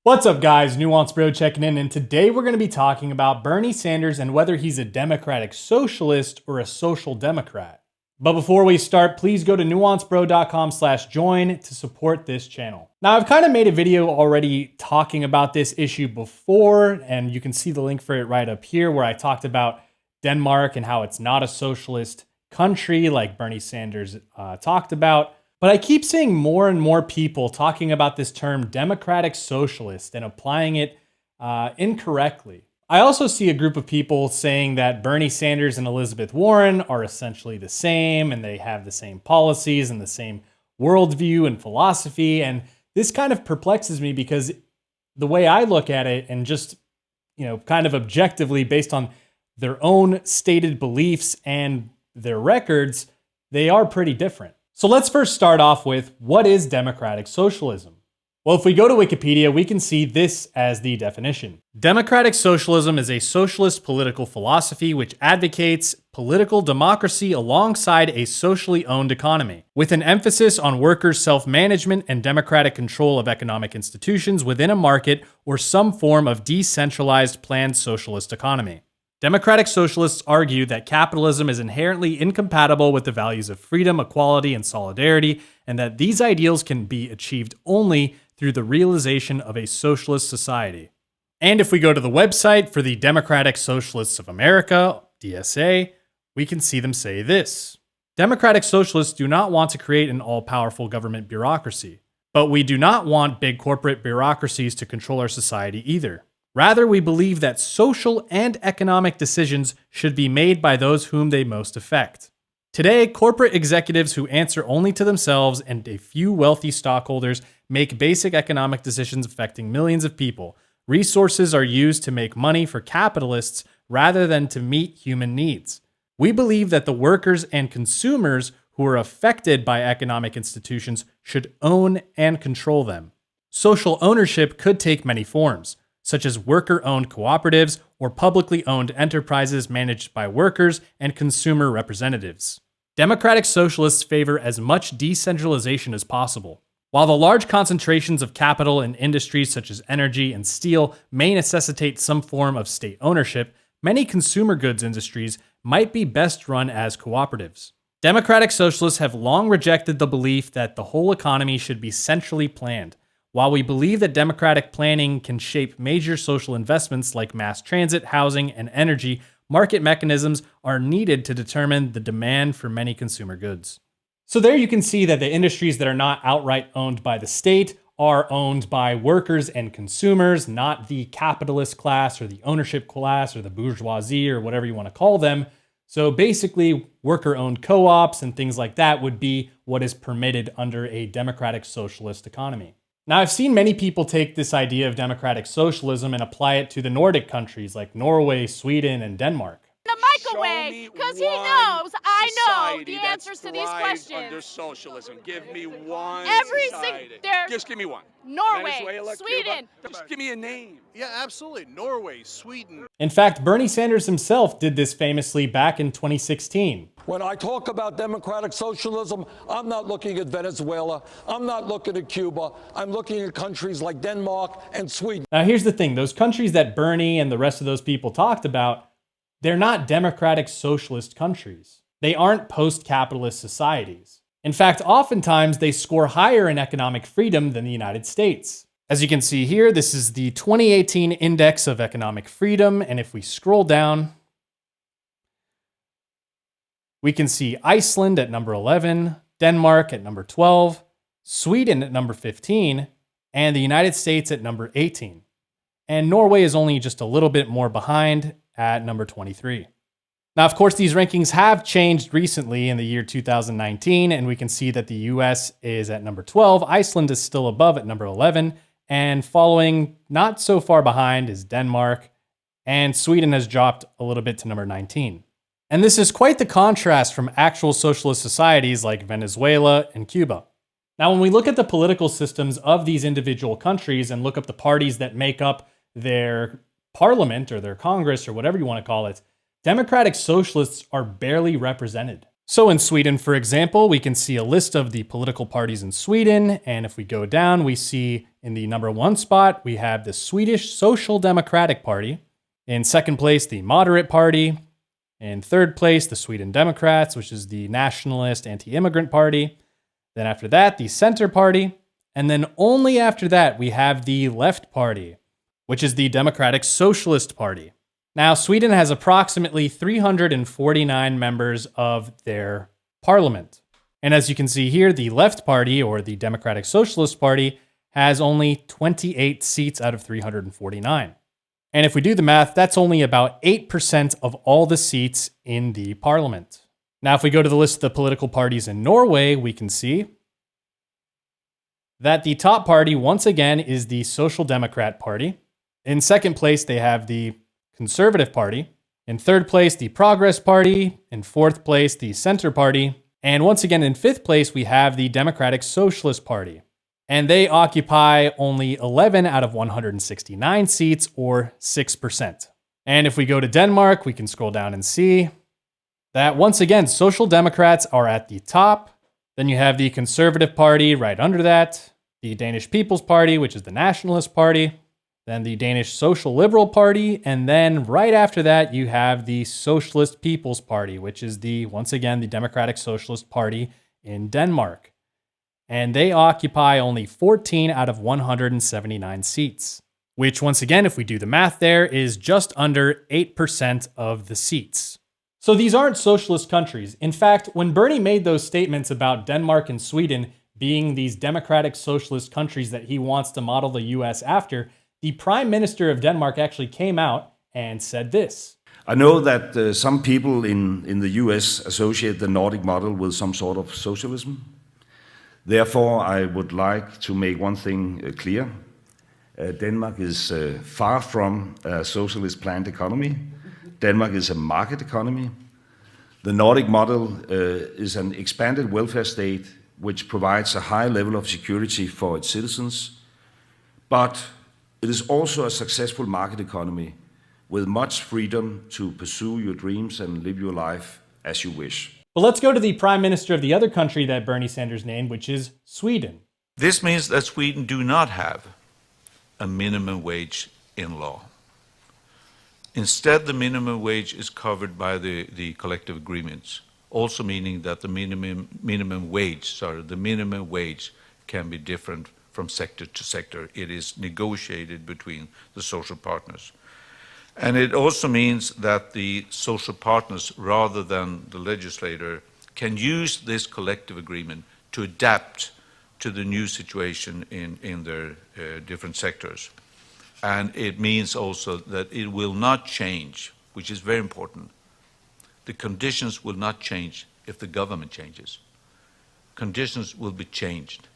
What's up guys, Nuance Bro checking in, and today we're going to be talking about Bernie Sanders and whether he's a democratic socialist or a social democrat. But before we start, please go to nuancebro.com/join to support this channel. Now I've kind of made a video already talking about this issue before, and you can see the link for it right up here where I talked about Denmark and how it's not a socialist country like Bernie Sanders talked about. But I keep seeing more and more people talking about this term democratic socialist and applying it incorrectly. I also see a group of people saying that Bernie Sanders and Elizabeth Warren are essentially the same and they have the same policies and the same worldview and philosophy. And this kind of perplexes me because the way I look at it and just, kind of objectively based on their own stated beliefs and their records, they are pretty different. So let's first start off with, what is democratic socialism? Well, if we go to Wikipedia, we can see this as the definition. Democratic socialism is a socialist political philosophy which advocates political democracy alongside a socially owned economy, with an emphasis on workers' self-management and democratic control of economic institutions within a market or some form of decentralized planned socialist economy. Democratic socialists argue that capitalism is inherently incompatible with the values of freedom, equality, and solidarity, and that these ideals can be achieved only through the realization of a socialist society. And if we go to the website for the Democratic Socialists of America, DSA, we can see them say this. Democratic socialists do not want to create an all-powerful government bureaucracy, but we do not want big corporate bureaucracies to control our society either. Rather, we believe that social and economic decisions should be made by those whom they most affect. Today, corporate executives who answer only to themselves and a few wealthy stockholders make basic economic decisions affecting millions of people. Resources are used to make money for capitalists rather than to meet human needs. We believe that the workers and consumers who are affected by economic institutions should own and control them. Social ownership could take many forms, such as worker-owned cooperatives or publicly owned enterprises managed by workers and consumer representatives. Democratic socialists favor as much decentralization as possible. While the large concentrations of capital in industries such as energy and steel may necessitate some form of state ownership, many consumer goods industries might be best run as cooperatives. Democratic socialists have long rejected the belief that the whole economy should be centrally planned. While we believe that democratic planning can shape major social investments like mass transit, housing, and energy, market mechanisms are needed to determine the demand for many consumer goods. So there you can see that the industries that are not outright owned by the state are owned by workers and consumers, not the capitalist class or the ownership class or the bourgeoisie or whatever you want to call them. So basically, worker-owned co-ops and things like that would be what is permitted under a democratic socialist economy. Now, I've seen many people take this idea of democratic socialism and apply it to the Nordic countries like Norway, Sweden, and Denmark. The microwave, because he knows I know the answers to these questions. Under socialism, give me one. Just give me one. Norway, Venezuela, Sweden. Cuba. Just give me a name. Yeah, absolutely. Norway, Sweden. In fact, Bernie Sanders himself did this famously back in 2016. When I talk about democratic socialism, I'm not looking at Venezuela. I'm not looking at Cuba. I'm looking at countries like Denmark and Sweden. Now, here's the thing. Those countries that Bernie and the rest of those people talked about, they're not democratic socialist countries. They aren't post-capitalist societies. In fact, oftentimes they score higher in economic freedom than the United States. As you can see here, this is the 2018 Index of Economic Freedom, and if we scroll down, we can see Iceland at number 11, Denmark at number 12, Sweden at number 15, and the United States at number 18. And Norway is only just a little bit more behind at number 23. Now, of course, these rankings have changed recently in the year 2019, and we can see that the US is at number 12, Iceland is still above at number 11, and following not so far behind is Denmark, and Sweden has dropped a little bit to number 19. And this is quite the contrast from actual socialist societies like Venezuela and Cuba. Now, when we look at the political systems of these individual countries and look up the parties that make up their parliament or their Congress or whatever you want to call it, democratic socialists are barely represented. So in Sweden, for example, we can see a list of the political parties in Sweden. And if we go down, we see in the number 1 spot, we have the Swedish Social Democratic Party. In second place, the Moderate Party. In third place, the Sweden Democrats, which is the nationalist anti-immigrant party. Then after that, the Center Party. And then only after that, we have the Left Party, which is the Democratic Socialist Party. Now, Sweden has approximately 349 members of their parliament. And as you can see here, the Left Party, or the Democratic Socialist Party, has only 28 seats out of 349. And if we do the math, that's only about 8% of all the seats in the parliament. Now, if we go to the list of the political parties in Norway, we can see that the top party, once again, is the Social Democrat Party. In second place, they have the Conservative Party. In third place, the Progress Party. In fourth place, the Center Party. And once again, in fifth place, we have the Democratic Socialist Party. And they occupy only 11 out of 169 seats, or 6%. And if we go to Denmark, we can scroll down and see that, once again, Social Democrats are at the top. Then you have the Conservative Party right under that, the Danish People's Party, which is the Nationalist Party, then the Danish Social Liberal Party, and then right after that, you have the Socialist People's Party, which is once again, the Democratic Socialist Party in Denmark. And they occupy only 14 out of 179 seats, which once again, if we do the math there, is just under 8% of the seats. So these aren't socialist countries. In fact, when Bernie made those statements about Denmark and Sweden being these democratic socialist countries that he wants to model the US after, the Prime Minister of Denmark actually came out and said this. I know that some people in the US associate the Nordic model with some sort of socialism. Therefore, I would like to make one thing clear. Denmark is far from a socialist planned economy. Denmark is a market economy. The Nordic model is an expanded welfare state which provides a high level of security for its citizens, but it is also a successful market economy with much freedom to pursue your dreams and live your life as you wish. But let's go to the Prime Minister of the other country that Bernie Sanders named, which is Sweden. This means that Sweden do not have a minimum wage in law. Instead, the minimum wage is covered by the collective agreements, also meaning that the minimum wage can be different from sector to sector. It is negotiated between the social partners. And it also means that the social partners, rather than the legislator, can use this collective agreement to adapt to the new situation in their different sectors. And it means also that it will not change, which is very important. The conditions will not change if the government changes. Conditions will be changed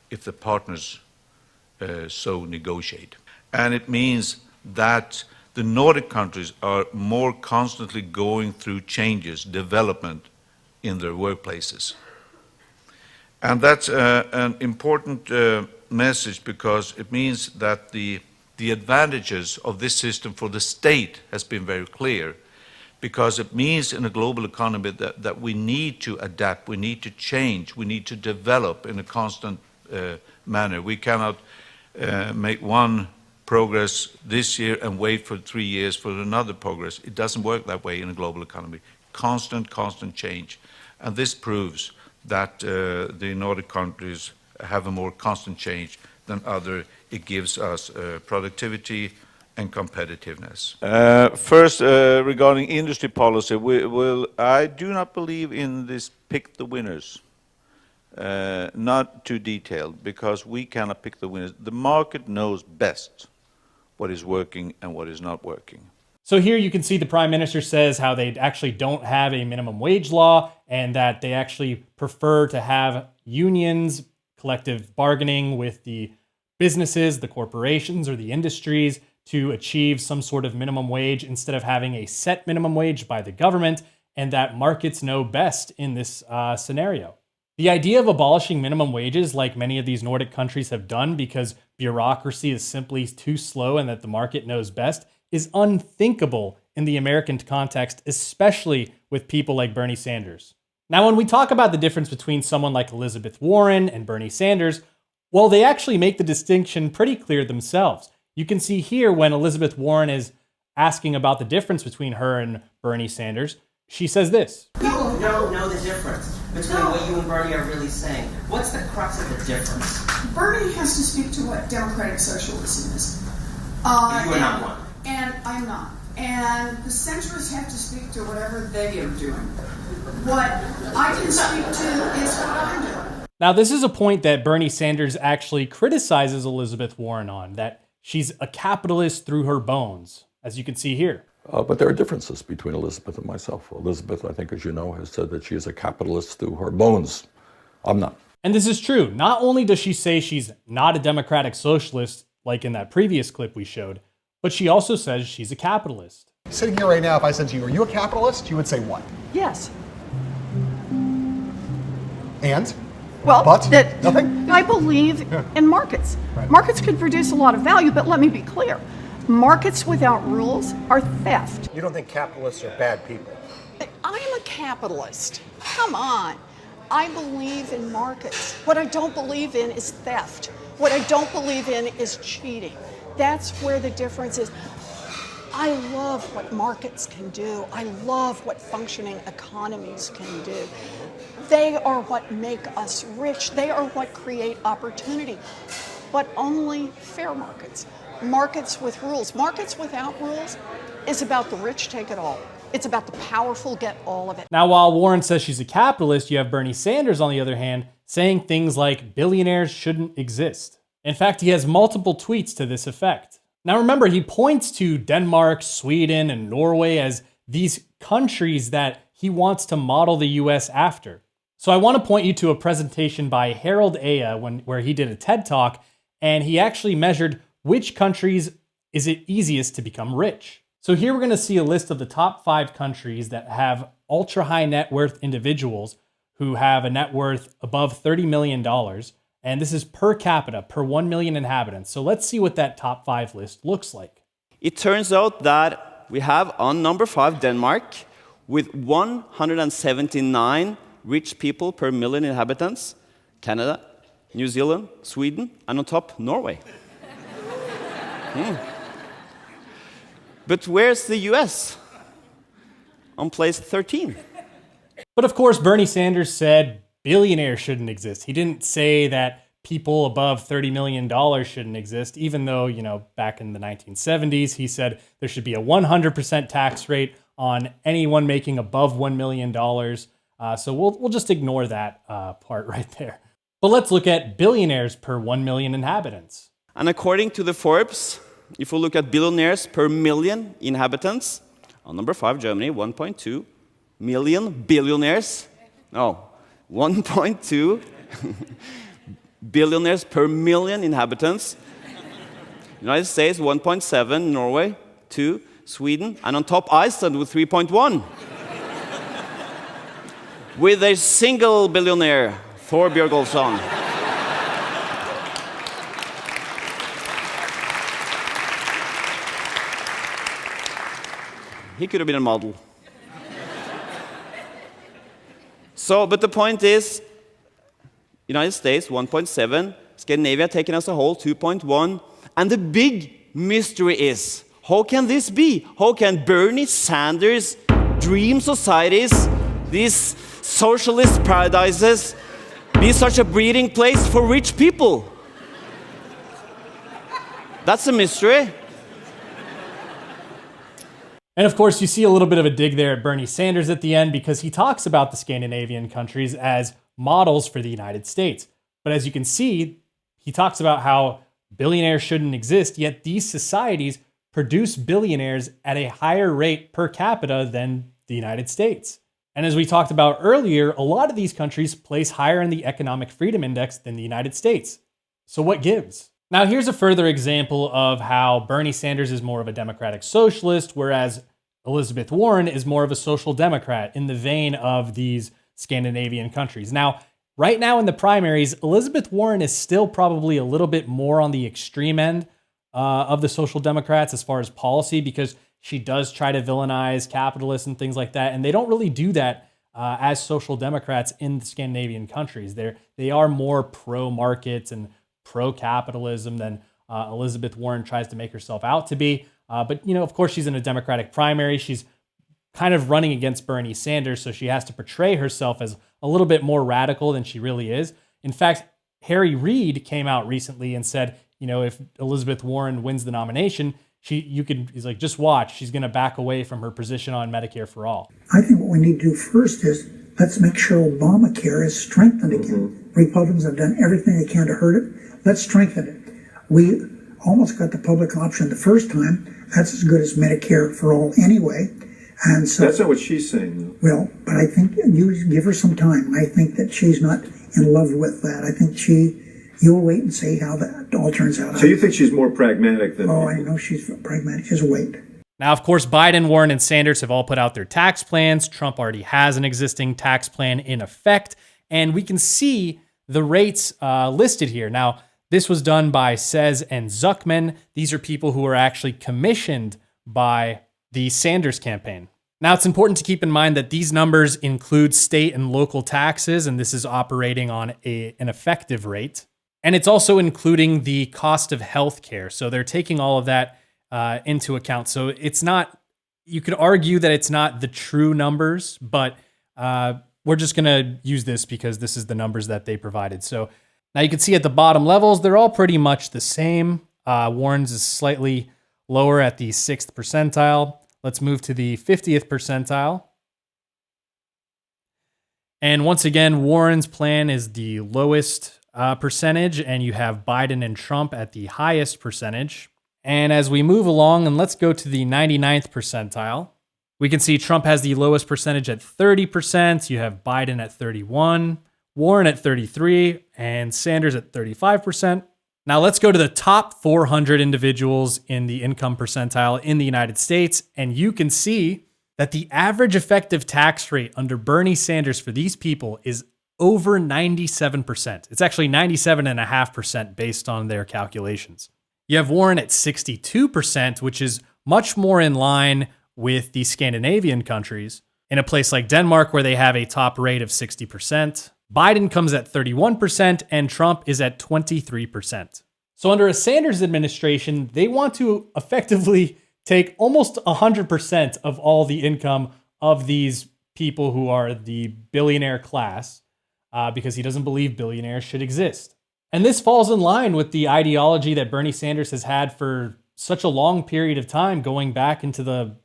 if the partners so negotiate. And it means that the Nordic countries are more constantly going through changes, development in their workplaces. And that's an important message, because it means that the advantages of this system for the state has been very clear, because it means in a global economy that we need to adapt, we need to change, we need to develop in a constant manner. We cannot make one progress this year and wait for 3 years for another progress. It doesn't work that way in a global economy. Constant change. And this proves that the Nordic countries have a more constant change than other. It gives us productivity and competitiveness. First, regarding industry policy, I do not believe in this pick the winners. Not too detailed, because we cannot pick the winners. The market knows best what is working and what is not working. So here you can see the Prime Minister says how they actually don't have a minimum wage law, and that they actually prefer to have unions, collective bargaining with the businesses, the corporations, or the industries to achieve some sort of minimum wage instead of having a set minimum wage by the government, and that markets know best in this scenario. The idea of abolishing minimum wages, like many of these Nordic countries have done because bureaucracy is simply too slow and that the market knows best, is unthinkable in the American context, especially with people like Bernie Sanders. Now, when we talk about the difference between someone like Elizabeth Warren and Bernie Sanders, well, they actually make the distinction pretty clear themselves. You can see here when Elizabeth Warren is asking about the difference between her and Bernie Sanders, she says this. People don't know the difference between what you and Bernie are really saying. What's the crux of the difference? Bernie has to speak to what democratic socialism is. You are not one. And I'm not. And the centrists have to speak to whatever they are doing. What I can speak to is what I'm doing. Now, this is a point that Bernie Sanders actually criticizes Elizabeth Warren on, that she's a capitalist through her bones, as you can see here. But there are differences between Elizabeth and myself. Elizabeth, I think, as you know, has said that she is a capitalist through her bones. I'm not. And this is true. Not only does she say she's not a democratic socialist, like in that previous clip we showed, but she also says she's a capitalist. Sitting here right now, if I said to you, are you a capitalist? You would say what? Yes. And? Well, But? Nothing? I believe in markets. Right. Markets could produce a lot of value, but let me be clear. Markets without rules are theft. You don't think capitalists are bad people? I'm a capitalist. Come on. I believe in markets. What I don't believe in is theft. What I don't believe in is cheating. That's where the difference is. I love what markets can do. I love what functioning economies can do. They are what make us rich. They are what create opportunity, but only fair markets. Markets with rules. Markets without rules is about the rich take it all. It's about the powerful get all of it. Now, while Warren says she's a capitalist, you have Bernie Sanders, on the other hand, saying things like billionaires shouldn't exist. In fact, he has multiple tweets to this effect. Now, remember, he points to Denmark, Sweden, and Norway as these countries that he wants to model the US after. So I want to point you to a presentation by Harold Aya where he did a TED Talk, and he actually measured which countries is it easiest to become rich. So here we're going to see a list of the top 5 countries that have ultra high net worth individuals who have a net worth above $30 million. And this is per capita, per 1 million inhabitants. So let's see what that top 5 list looks like. It turns out that we have on number 5 Denmark with 179 rich people per million inhabitants, Canada, New Zealand, Sweden, and on top Norway. But where's the US? On place 13. But of course, Bernie Sanders said billionaires shouldn't exist. He didn't say that people above $30 million shouldn't exist, even though, back in the 1970s, he said there should be a 100% tax rate on anyone making above $1 million. So we'll just ignore that part right there. But let's look at billionaires per 1 million inhabitants. And according to the Forbes, if we look at billionaires per million inhabitants, on number 5, Germany, 1.2 million billionaires. No, 1.2 billionaires per million inhabitants. United States, 1.7, Norway, 2, Sweden, and on top Iceland with 3.1. With a single billionaire, Thor Björgolfsson. He could have been a model. But the point is, United States, 1.7, Scandinavia taken as a whole, 2.1, and the big mystery is, how can this be? How can Bernie Sanders' dream societies, these socialist paradises, be such a breeding place for rich people? That's a mystery. And of course, you see a little bit of a dig there at Bernie Sanders at the end because he talks about the Scandinavian countries as models for the United States. But as you can see, he talks about how billionaires shouldn't exist, yet these societies produce billionaires at a higher rate per capita than the United States. And as we talked about earlier, a lot of these countries place higher in the Economic Freedom Index than the United States. So what gives? Now, here's a further example of how Bernie Sanders is more of a democratic socialist, whereas Elizabeth Warren is more of a social democrat in the vein of these Scandinavian countries. Now, right now in the primaries, Elizabeth Warren is still probably a little bit more on the extreme end of the social democrats as far as policy, because she does try to villainize capitalists and things like that. And they don't really do that as social democrats in the Scandinavian countries. They are more pro-market and pro-capitalism than Elizabeth Warren tries to make herself out to be. But, of course, she's in a Democratic primary. She's kind of running against Bernie Sanders, so she has to portray herself as a little bit more radical than she really is. In fact, Harry Reid came out recently and said, if Elizabeth Warren wins the nomination, he's like, just watch, she's going to back away from her position on Medicare for all. I think what we need to do first is let's make sure Obamacare is strengthened again. Republicans have done everything they can to hurt it. Let's strengthen it. We almost got the public option the first time. That's as good as Medicare for all anyway. And so that's not what she's saying, though. Well, but I think you give her some time. I think that she's not in love with that. I think you'll wait and see how that all turns out. So you think she's more pragmatic than... Oh, I know she's pragmatic. Just wait. Now, of course, Biden, Warren, and Sanders have all put out their tax plans. Trump already has an existing tax plan in effect. And we can see the rates listed here. Now, this was done by Sez and Zuckman. These are people who are actually commissioned by the Sanders campaign. Now, it's important to keep in mind that these numbers include state and local taxes, and this is operating on an effective rate. And it's also including the cost of healthcare. So they're taking all of that into account. So it's not, you could argue that it's not the true numbers, but we're just going to use this because this is the numbers that they provided. So now you can see at the bottom levels, they're all pretty much the same. Warren's is slightly lower at the 6th percentile. Let's move to the 50th percentile. And once again, Warren's plan is the lowest percentage, and you have Biden and Trump at the highest percentage. And as we move along, and let's go to the 99th percentile, we can see Trump has the lowest percentage at 30%. You have Biden at 31%, Warren at 33%, and Sanders at 35%. Now let's go to the top 400 individuals in the income percentile in the United States, and you can see that the average effective tax rate under Bernie Sanders for these people is over 97%. It's actually 97.5% based on their calculations. You have Warren at 62%, which is much more in line with the Scandinavian countries. In a place like Denmark, where they have a top rate of 60%, Biden comes at 31%, and Trump is at 23%. So under a Sanders administration, they want to effectively take almost 100% of all the income of these people who are the billionaire class, because he doesn't believe billionaires should exist. And this falls in line with the ideology that Bernie Sanders has had for such a long period of time, going back into the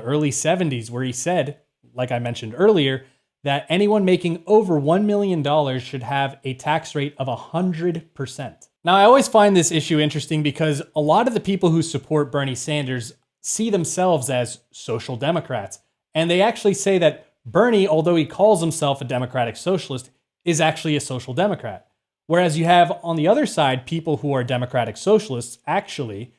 early 70s, where he said, like I mentioned earlier, that anyone making over $1 million should have a tax rate of 100%. Now, I always find this issue interesting because a lot of the people who support Bernie Sanders see themselves as social democrats. And they actually say that Bernie, although he calls himself a democratic socialist, is actually a social democrat. Whereas you have on the other side people who are democratic socialists, actually,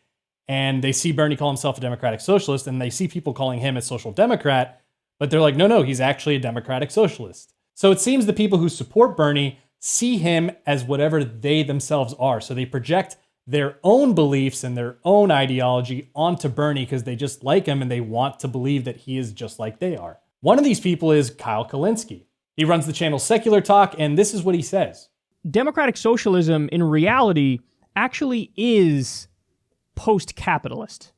and they see Bernie call himself a democratic socialist, and they see people calling him a social democrat, but they're like, no, he's actually a democratic socialist. So it seems the people who support Bernie see him as whatever they themselves are. So they project their own beliefs and their own ideology onto Bernie because they just like him and they want to believe that he is just like they are. One of these people is Kyle Kulinski. He runs the channel Secular Talk, and this is what he says. Democratic socialism, in reality, actually is post-capitalist.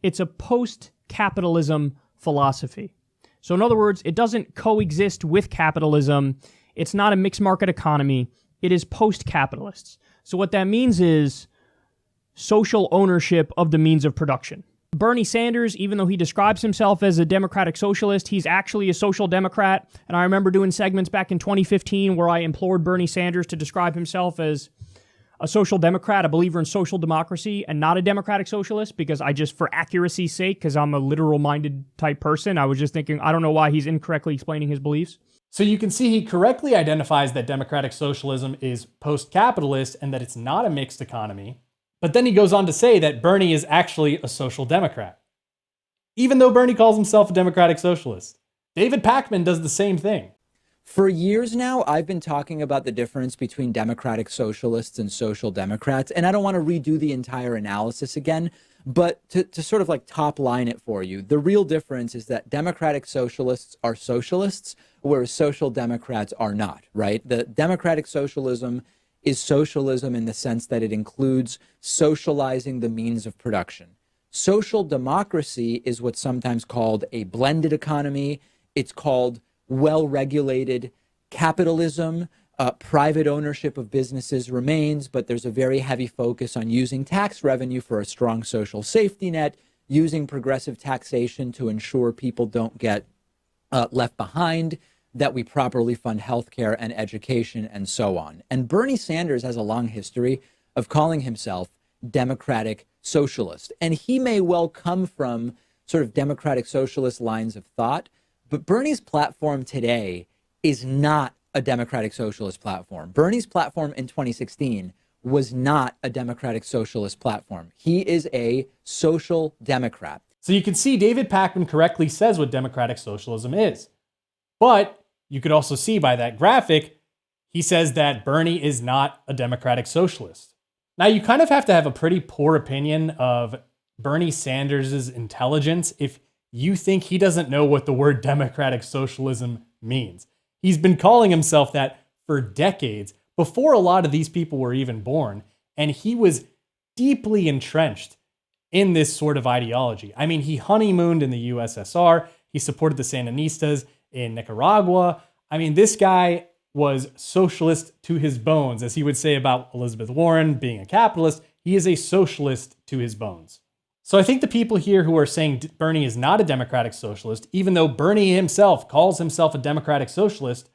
It's a post-capitalism philosophy. So in other words, it doesn't coexist with capitalism. It's not a mixed market economy. It is post-capitalists. So what that means is social ownership of the means of production. Bernie Sanders, even though he describes himself as a democratic socialist, he's actually a social democrat. And I remember doing segments back in 2015 where I implored Bernie Sanders to describe himself as a social democrat, a believer in social democracy, and not a democratic socialist, because I just, for accuracy's sake, because I'm a literal-minded type person, I was just thinking, I don't know why he's incorrectly explaining his beliefs. So you can see he correctly identifies that democratic socialism is post-capitalist and that it's not a mixed economy. But then he goes on to say that Bernie is actually a social democrat, even though Bernie calls himself a democratic socialist. David Pakman does the same thing. For years now, I've been talking about the difference between democratic socialists and social democrats, and I don't want to redo the entire analysis again, but to sort of like top line it for you, the real difference is that democratic socialists are socialists, whereas social democrats are not, right? The democratic socialism is socialism in the sense that it includes socializing the means of production. Social democracy is what's sometimes called a blended economy. It's called well-regulated capitalism. Private ownership of businesses remains, but there's a very heavy focus on using tax revenue for a strong social safety net, using progressive taxation to ensure people don't get left behind, that we properly fund healthcare and education and so on. And Bernie Sanders has a long history of calling himself democratic socialist. And he may well come from sort of democratic socialist lines of thought, but Bernie's platform today is not a democratic socialist platform. Bernie's platform in 2016 was not a democratic socialist platform. He is a social democrat. So you can see David Pakman correctly says what democratic socialism is. But you could also see by that graphic, he says that Bernie is not a democratic socialist. Now, you kind of have to have a pretty poor opinion of Bernie Sanders' intelligence if you think he doesn't know what the word democratic socialism means. He's been calling himself that for decades, before a lot of these people were even born, and he was deeply entrenched in this sort of ideology. I mean, he honeymooned in the USSR, he supported the Sandinistas in Nicaragua. I mean, this guy was socialist to his bones, as he would say about Elizabeth Warren being a capitalist. He is a socialist to his bones. So I think the people here who are saying Bernie is not a democratic socialist, even though Bernie himself calls himself a democratic socialist,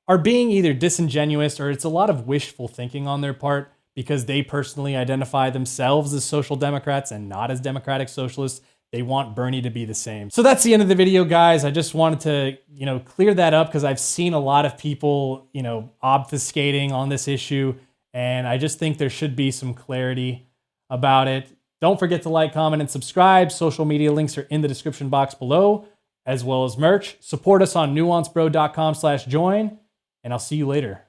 are being either disingenuous or it's a lot of wishful thinking on their part because they personally identify themselves as social democrats and not as democratic socialists. They want Bernie to be the same. So that's the end of the video, guys. I just wanted to, clear that up because I've seen a lot of people, obfuscating on this issue, and I just think there should be some clarity about it. Don't forget to like, comment, and subscribe. Social media links are in the description box below, as well as merch. Support us on nuancebro.com/join, and I'll see you later.